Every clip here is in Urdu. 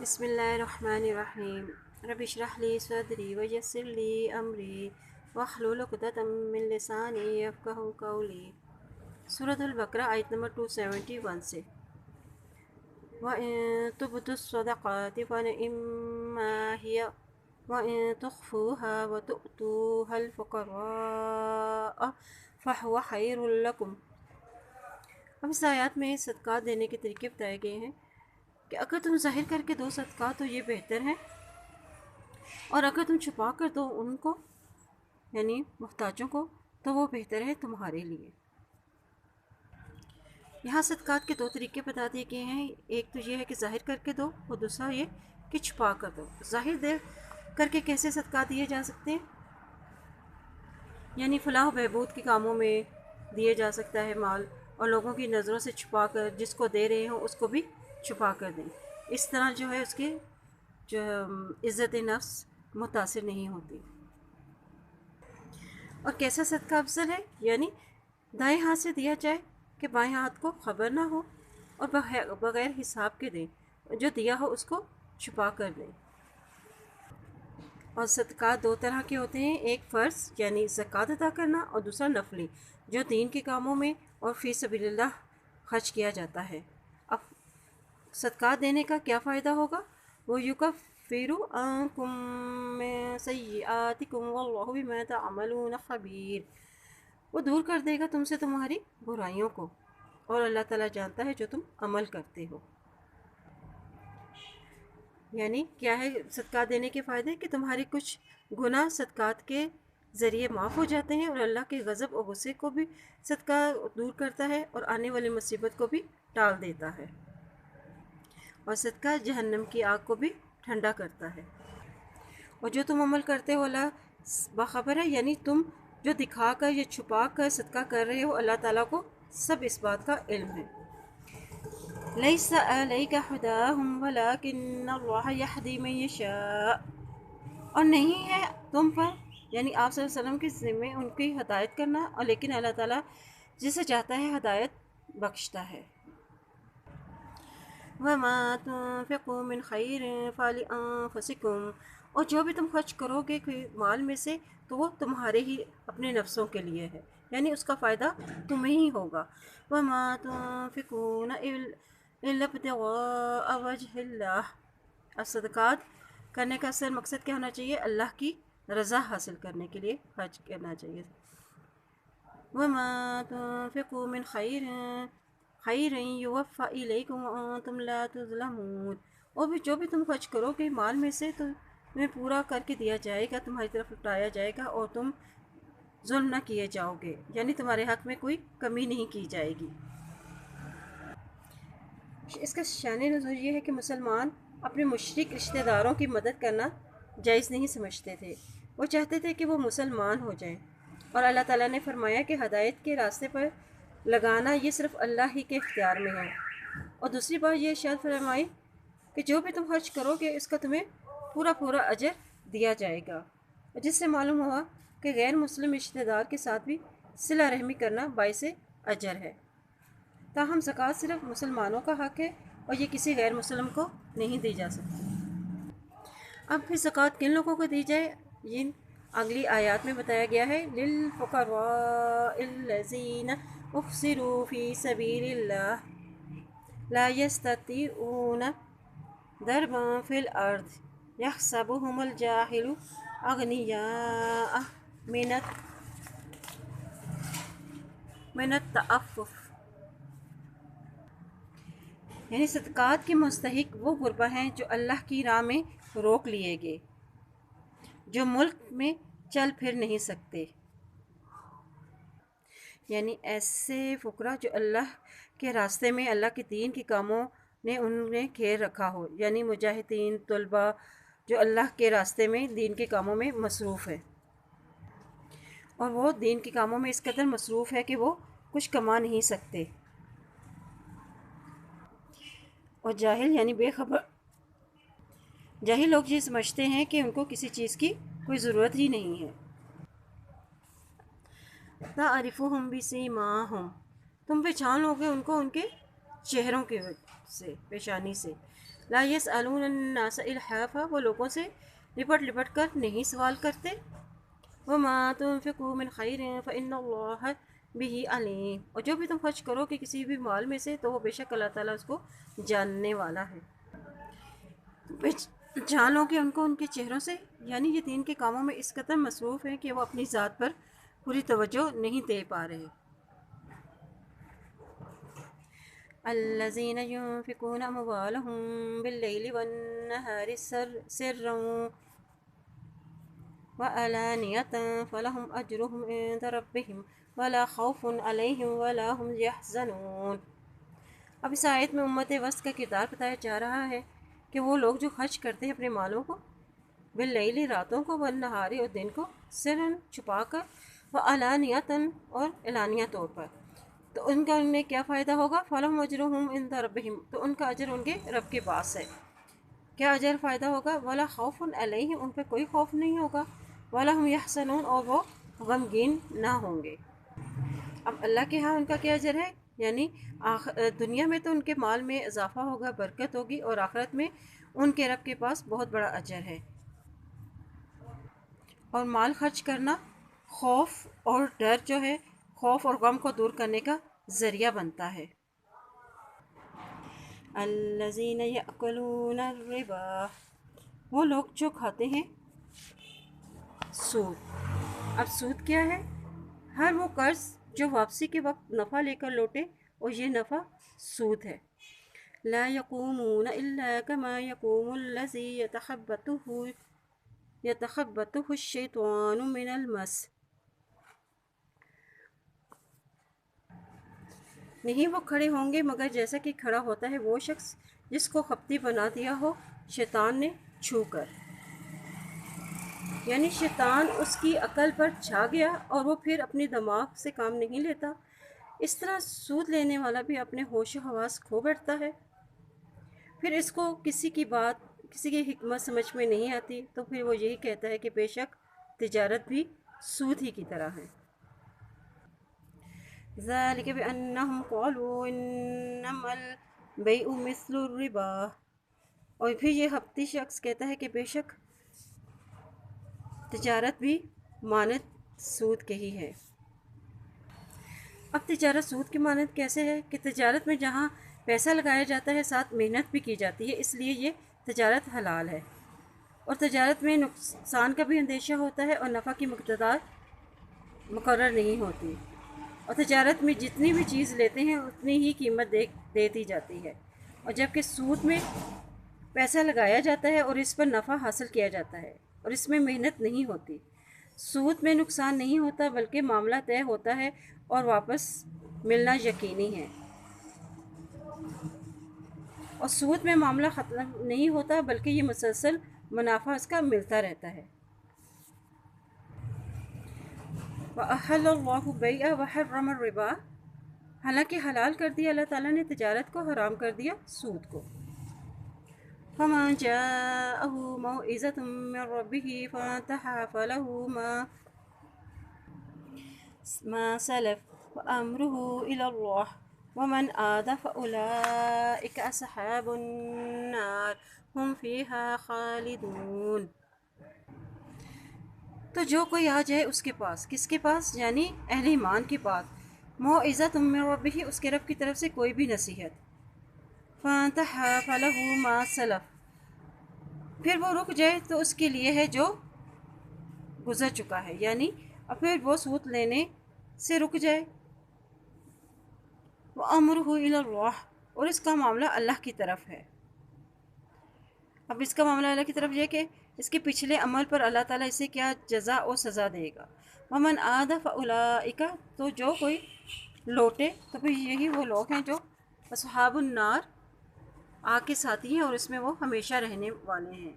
بسم اللہ الرحمن الرحیم رب اشرح لی صدری ویسر لی امری واحلل عقدۃ من لسانی یفقہوا قولی۔ سورۃ البقرہ آیت نمبر 271 سے وَإِن تُبْدُوا الصَّدَقَاتِ فَنِعِمَّا هِيَ وَإِن تُخْفُوهَا وَتُؤْتُوهَا الْفُقَرَاءَ فَهُوَ خَيْرٌ لَكُمْ۔ اب اس آیات میں صدقات دینے کے طریقے بتائے گئے ہیں کہ اگر تم ظاہر کر کے دو صدقات تو یہ بہتر ہے، اور اگر تم چھپا کر دو ان کو یعنی محتاجوں کو تو وہ بہتر ہے تمہارے لیے۔ یہاں صدقات کے دو طریقے بتا دیے گئے ہیں، ایک تو یہ ہے کہ ظاہر کر کے دو اور دوسرا یہ کہ چھپا کر دو۔ ظاہر دے کر کے کیسے صدقات دیے جا سکتے ہیں، یعنی فلاح و بہبود کے کاموں میں دیے جا سکتا ہے مال، اور لوگوں کی نظروں سے چھپا کر جس کو دے رہے ہوں اس کو بھی چھپا کر دیں، اس طرح جو ہے اس کی جو عزت نفس متاثر نہیں ہوتی۔ اور کیسا صدقہ افضل ہے، یعنی دائیں ہاتھ سے دیا جائے کہ بائیں ہاتھ کو خبر نہ ہو، اور بغیر حساب کے دیں، جو دیا ہو اس کو چھپا کر دیں۔ اور صدقات دو طرح کے ہوتے ہیں، ایک فرض یعنی زکوٰۃ ادا کرنا، اور دوسرا نفلی جو دین کے کاموں میں اور فی سبیل اللہ خرچ کیا جاتا ہے۔ اب صدقات دینے کا کیا فائدہ ہوگا؟ وہ یکفر عنکم من سیئاتکم واللہ بما تعملون خبیر، وہ دور کر دے گا تم سے تمہاری برائیوں کو، اور اللہ تعالیٰ جانتا ہے جو تم عمل کرتے ہو۔ یعنی کیا ہے صدقات دینے کے فائدے کہ تمہارے کچھ گناہ صدقات کے ذریعے معاف ہو جاتے ہیں، اور اللہ کے غضب اور غصے کو بھی صدقہ دور کرتا ہے، اور آنے والی مصیبت کو بھی ٹال دیتا ہے، اور صدقہ جہنم کی آگ کو بھی ٹھنڈا کرتا ہے۔ اور جو تم عمل کرتے ہو اللہ باخبر ہے، یعنی تم جو دکھا کر یا چھپا کر صدقہ کر رہے ہو اللہ تعالیٰ کو سب اس بات کا علم ہے۔ لیس علیک ھداھم ولکن اللہ یہدی من یشاء، اور نہیں ہے تم پر یعنی آپ صلی اللہ علیہ وسلم کے ذمہ ان کی ہدایت کرنا، اور لیکن اللہ تعالیٰ جسے چاہتا ہے ہدایت بخشتا ہے۔ وما تنفقوا من خیر فلانفسکم، اور جو بھی تم خرچ کرو گے مال میں سے تو وہ تمہارے ہی اپنے نفسوں کے لیے ہے، یعنی اس کا فائدہ تمہیں ہی ہوگا۔ وما تنفقون الا ابتغاء وجہ اللہ، اور صدقات کرنے کا اصل مقصد کیا ہونا چاہیے؟ اللہ کی رضا حاصل کرنے کے لیے خرچ کرنا چاہیے۔ وما تنفقوا من خیر یوفی الیکم وانتم لا تظلمون، اور بھی جو بھی تم خرچ کرو گے مال میں سے تو تمہیں پورا کر کے دیا جائے گا، تمہاری طرف لوٹایا جائے گا، اور تم ظلم نہ کیے جاؤ گے، یعنی تمہارے حق میں کوئی کمی نہیں کی جائے گی۔ اس کا شان نزول یہ ہے کہ مسلمان اپنے مشرک رشتہ داروں کی مدد کرنا جائز نہیں سمجھتے تھے، وہ چاہتے تھے کہ وہ مسلمان ہو جائیں، اور اللہ تعالیٰ نے فرمایا کہ ہدایت کے راستے پر لگانا یہ صرف اللہ ہی کے اختیار میں ہے۔ اور دوسری بات یہ ارشاد فرمائی کہ جو بھی تم خرچ کرو گے اس کا تمہیں پورا پورا اجر دیا جائے گا، جس سے معلوم ہوا کہ غیر مسلم رشتہ دار کے ساتھ بھی صلہ رحمی کرنا باعث اجر ہے۔ تاہم زکوٰۃ صرف مسلمانوں کا حق ہے، اور یہ کسی غیر مسلم کو نہیں دی جا سکتی۔ اب پھر زکوٰۃ کن لوگوں کو دی جائے، یہ اگلی آیات میں بتایا گیا ہے۔ للفقراء الذین احصروا فی سبیل اللہ لا یستطیعون ضربا فی الارض یحسبهم الجاہل اغنیاء من التعفف، یعنی صدقات کے مستحق وہ غربا ہیں جو اللہ کی راہ میں روک لیے گئے، جو ملک میں چل پھر نہیں سکتے، یعنی ایسے فقراء جو اللہ کے راستے میں اللہ کے دین کے کاموں نے انہیں گھیر رکھا ہو، یعنی مجاہدین طلباء جو اللہ کے راستے میں دین کے کاموں میں مصروف ہے، اور وہ دین کے کاموں میں اس قدر مصروف ہے کہ وہ کچھ کما نہیں سکتے، اور جاہل یعنی بے خبر، جاہل لوگ یہ سمجھتے ہیں کہ ان کو کسی چیز کی کوئی ضرورت ہی نہیں ہے۔ تعرفهم بسیماہم، تم پہچان لو گے ان کو ان کے چہروں کے سے، پیشانی سے۔ لا یسألون الناس الحافا، وہ لوگوں سے لپٹ لپٹ کر نہیں سوال کرتے. وما تنفقوا من خیر فإن اللہ به علیم، اور جو بھی تم خرچ کرو کہ کسی بھی مال میں سے تو وہ بے شک اللہ تعالیٰ اس کو جاننے والا ہے. جان لو کہ ان کو ان کے چہروں سے، یعنی یہ دین کے کاموں میں اس قدر مصروف ہیں کہ وہ اپنی ذات پر پوری توجہ نہیں دے پا رہے. الذین ينفقون اموالهم باللیل والنہار سرا وعلانیة فلهم اجرهم عند ربهم ولا خوف علیہم ولا هم يحزنون. اب اس آیت میں امت وسط کا کردار بتایا جا رہا ہے کہ وہ لوگ جو خرچ کرتے ہیں اپنے مالوں کو، باللیل راتوں کو، والنہاری اور دن کو، سرن چھپا کر، وعلانیۃً اور اعلانیہ طور پر، تو ان کا انہیں کیا فائدہ ہوگا؟ فلہم اجرہم عند ربہم، تو ان کا اجر ان کے رب کے پاس ہے. کیا اجر فائدہ ہوگا؟ ولا خوف علیہم، ان پہ کوئی خوف نہیں ہوگا، ولا ہم یحزنون، اور وہ غمگین نہ ہوں گے. اب اللہ کے ہاں ان کا کیا اجر ہے؟ یعنی دنیا میں تو ان کے مال میں اضافہ ہوگا، برکت ہوگی، اور آخرت میں ان کے رب کے پاس بہت بڑا اجر ہے. اور مال خرچ کرنا خوف اور ڈر جو ہے، خوف اور غم کو دور کرنے کا ذریعہ بنتا ہے. الذین یأکلون الربا، وہ لوگ جو کھاتے ہیں سود. اب سود کیا ہے؟ ہر وہ قرض جو واپسی کے وقت نفع لے کر لوٹے، اور یہ نفع سود ہے. لا یقومون الا کما یقوم الذی یتخبطہ الشیطان من المس، نہیں وہ کھڑے ہوں گے مگر جیسا کہ کھڑا ہوتا ہے وہ شخص جس کو خپتی بنا دیا ہو شیطان نے چھو کر. یعنی شیطان اس کی عقل پر چھا گیا اور وہ پھر اپنے دماغ سے کام نہیں لیتا. اس طرح سود لینے والا بھی اپنے ہوش و حواس کھو بیٹھتا ہے. پھر اس کو کسی کی بات، کسی کی حکمت سمجھ میں نہیں آتی، تو پھر وہ یہی کہتا ہے کہ بے شک تجارت بھی سود ہی کی طرح ہے. ذالک بأنہم قالوا انما البیع مثل الربا، اور پھر یہ ہپتی شخص کہتا ہے کہ بے شک تجارت بھی مانند سود کے ہی ہے. اب تجارت سود کی مانند کیسے ہے؟ کہ تجارت میں جہاں پیسہ لگایا جاتا ہے ساتھ محنت بھی کی جاتی ہے، اس لیے یہ تجارت حلال ہے. اور تجارت میں نقصان کا بھی اندیشہ ہوتا ہے اور نفع کی مقدار مقرر نہیں ہوتی. اور تجارت میں جتنی بھی چیز لیتے ہیں اتنی ہی قیمت دیتی جاتی ہے. اور جبکہ سود میں پیسہ لگایا جاتا ہے اور اس پر نفع حاصل کیا جاتا ہے اور اس میں محنت نہیں ہوتی. سود میں نقصان نہیں ہوتا بلکہ معاملہ طے ہوتا ہے اور واپس ملنا یقینی ہے. اور سود میں معاملہ ختم نہیں ہوتا بلکہ یہ مسلسل منافع اس کا ملتا رہتا ہے. وَأَحَلَّ اللَّهُ الْبَيْعَ وَحَرَّمَ الرِّبَا، حالانکہ حلال کر دیا اللہ تعالیٰ نے تجارت کو، حرام کر دیا سود کو. فَمَنْ جَاءَهُ مَوْعِظَةٌ مِّن رَّبِّهِ فَانتَهَىٰ فَلَهُ مَا سَلَفَ وَأَمْرُهُ إِلَى اللَّهِ وَمَنْ عَادَ فَأُولَٰئِكَ أَصْحَابُ النَّارِ هُمْ فِيهَا خَالِدُونَ. تو جو کوئی آ جائے اس کے پاس، کس کے پاس؟ یعنی اہل ایمان کے پاس، موعظۃ من ربہ، اس کے رب کی طرف سے کوئی بھی نصیحت، فانتہی فلہ ما سلف، پھر وہ رک جائے تو اس کے لیے ہے جو گزر چکا ہے، یعنی اور پھر وہ سود لینے سے رک جائے. وَأَمْرُهُ إِلَى اللَّهِ، اور اس کا معاملہ اللہ کی طرف ہے. اب اس کا معاملہ اللہ کی طرف یہ کہ اس کے پچھلے عمل پر اللہ تعالیٰ اسے کیا جزا و سزا دے گا. وَمَنْ عَادَ فَأُولَٰئِكَ، تو جو کوئی لوٹے تو پھر یہی وہ لوگ ہیں جو اصحاب النار، آگ کے ساتھی ہیں اور اس میں وہ ہمیشہ رہنے والے ہیں.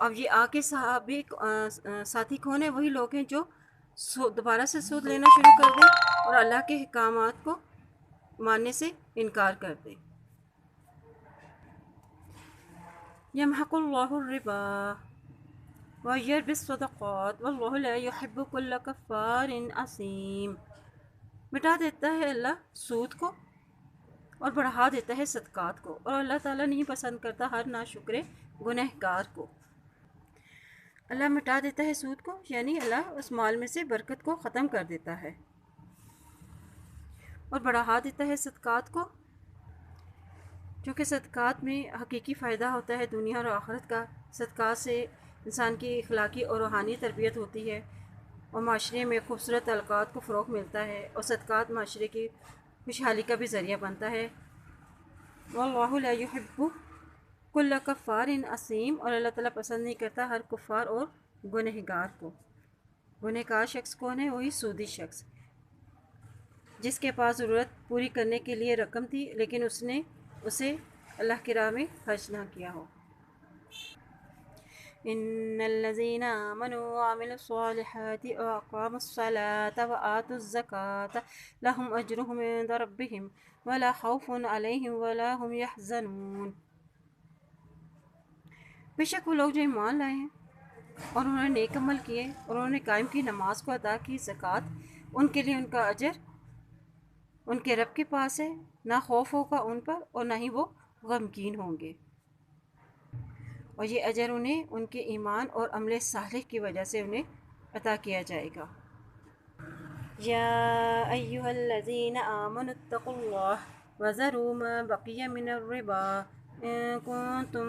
اب یہ آگ کے ساتھی کون ہیں؟ وہی لوگ ہیں جو دوبارہ سے سود لینا شروع کر دیں اور اللہ کے احکامات کو ماننے سے انکار کر دیں. یمحق اللہ الربا ویربی الصدقات واللہ لا یحب کل کفار اثیم، مٹا دیتا ہے اللہ سود کو اور بڑھا دیتا ہے صدقات کو، اور اللہ تعالیٰ نہیں پسند کرتا ہر ناشکر گنہگار کو۔ اللہ مٹا دیتا ہے سود کو، یعنی اللہ اس مال میں سے برکت کو ختم کر دیتا ہے، اور بڑھا دیتا ہے صدقات کو، کیونکہ صدقات میں حقیقی فائدہ ہوتا ہے دنیا اور آخرت کا۔ صدقات سے انسان کی اخلاقی اور روحانی تربیت ہوتی ہے، اور معاشرے میں خوبصورت تعلقات کو فروغ ملتا ہے، اور صدقات معاشرے کی خوشحالی کا بھی ذریعہ بنتا ہے۔ واللہ لا يحب کل کفار اثیم، اور اللہ تعالیٰ پسند نہیں کرتا ہر کفار اور گنہگار کو۔ گنہگار شخص کون ہے؟ وہی سودی شخص جس کے پاس ضرورت پوری کرنے کے لیے رقم تھی، لیکن اس نے اسے اللہ کی راہ میں خرچ نہ کیا ہو۔ ان الذين آمنوا وعملوا الصالحات واقاموا الصلاة وآتوا الزكاة لهم اجرهم عند ربهم ولا خوف عليهم ولا هم يحزنون۔ بے شک وہ لوگ جو ایمان لائے ہیں اور انہوں نے نیک عمل کیے اور انہوں نے قائم کی نماز کو ادا کی، زکوٰۃ، ان کے لیے ان کا اجر ان کے رب کے پاس ہے، نہ خوف ہوگا ان پر اور نہ ہی وہ غمگین ہوں گے، اور یہ اجر انہیں ان کے ایمان اور عمل صالح کی وجہ سے انہیں عطا کیا جائے گا۔ یا ایھا الذین آمنوا اتقوا اللہ وذروا ما بقی من الربا ان کنتم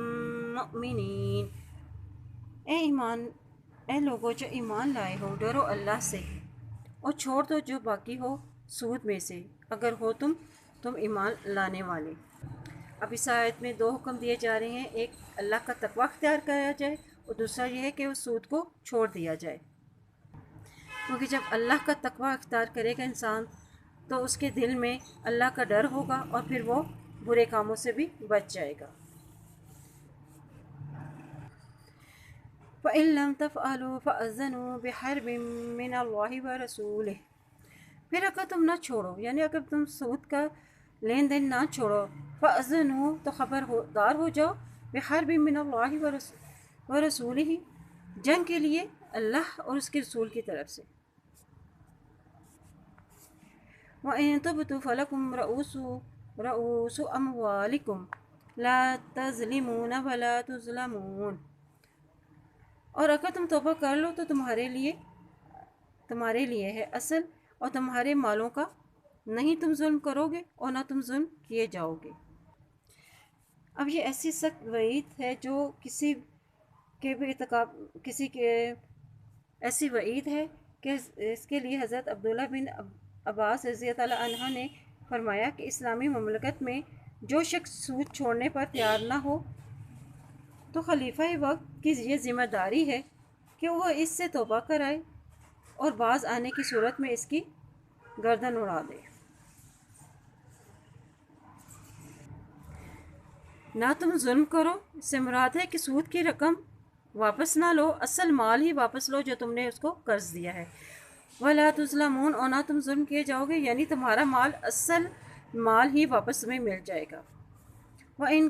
مؤمنین۔ اے لوگو جو ایمان لائے ہو، ڈرو اللہ سے اور چھوڑ دو جو باقی ہو سود میں سے، اگر ہو تم ایمان لانے والے۔ اب اس آیت میں دو حکم دیے جا رہے ہیں، ایک اللہ کا تقوی اختیار کیا جائے اور دوسرا یہ ہے کہ اس سود کو چھوڑ دیا جائے، کیونکہ جب اللہ کا تقوی اختیار کرے گا انسان تو اس کے دل میں اللہ کا ڈر ہوگا اور پھر وہ برے کاموں سے بھی بچ جائے گا۔ فَإِن لَّمْ تَفْعَلُوا فَأَذَّنُوا بِحَرْبٍ مِّنَ اللَّهِ وَرَسُولِهِ۔ پھر اگر تم نہ چھوڑو، یعنی اگر تم سود کا لین دین نہ چھوڑو، فَأَذَّنُوا تو خبردار ہو جاؤ، بِحَرْبٍ مِّنَ اللَّهِ وَرَسُولِهِ جنگ کے لیے اللہ اور اس کے رسول کی طرف سے۔ وَإِن تُبْتُوا فَلَكُمْ رُءُوسُ أَمْوَالِكُمْ لَا تَظْلِمُونَ وَلَا تُظْلَمُونَ۔ اور اگر تم توبہ کر لو تو تمہارے لیے ہے اصل اور تمہارے مالوں کا، نہیں تم ظلم کرو گے اور نہ تم ظلم کیے جاؤ گے۔ اب یہ ایسی سخت وعید ہے جو کسی کے ایسی وعید ہے کہ اس کے لیے حضرت عبداللہ بن عباس رضی اللہ عنہ نے فرمایا کہ اسلامی مملکت میں جو شخص سود چھوڑنے پر تیار نہ ہو تو خلیفہ وقت کی یہ ذمہ داری ہے کہ وہ اس سے توبہ کرائے اور باز آنے کی صورت میں اس کی گردن اڑا دے۔ نہ تم ظلم کرو، اس سے مراد ہے کہ سود کی رقم واپس نہ لو، اصل مال ہی واپس لو جو تم نے اس کو قرض دیا ہے۔ وَلَا تُظْلَمُونَ اور نہ تم ظلم کیے جاؤ گے، یعنی تمہارا مال اصل مال ہی واپس تمہیں مل جائے گا۔ وَإِن